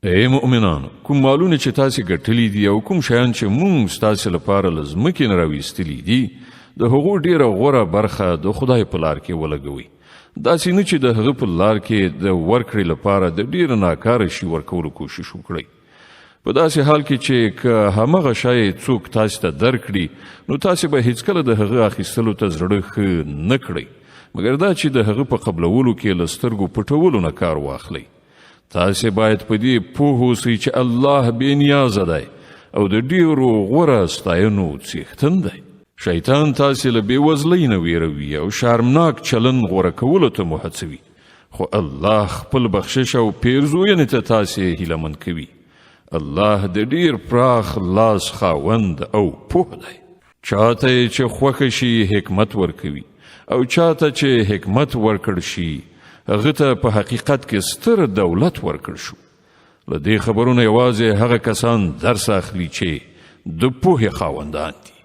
ای مؤمنانو، کوم مالونه چې تاسې ګټلي دي او کوم شیان چې موږ ستاسې لپاره له ځمکې نه راویستلي دي د هغو ډیره غوره برخه د خدای په لار کې ولګوئ. داسې نه چې د هغه په لار کې د ورکړې لپاره د ډیره ناکاره شي ورکولو کوشش وکړئ. په داسې حال کې چې که همغه شی څوک تاسې ته درکړي نو تاسې به هیڅکله د هغه اخیستلو ته زړه ښه نه کړئ مګر دا چې د هغه په قبلولو کې له سترګو پټولو نه کار واخلئ. تاسې باید په دې پوه اوسئ چې الله بې نیازه دی او د ډیرو غوره ستاینو څښتن دی. شیطان تاسې له بېوزلۍ نه ویروي او شرمناک چلند غوره کولو ته مو هڅوي، خو الله خپل بخشش او پیرزوینې ته تاسې هیلهمند کوي. الله د ډیر پراخ لاس خاوند او پوه دی. چاته چې خوښه شي حکمت ورکوي او چاته چې حکمت ورکړ شي هغه ته په حقیقت کې ستر دولت ورکړ شو. له دې خبرونو یوازې هغه کسان درس اخلي چې د پوهې خاوندان دي.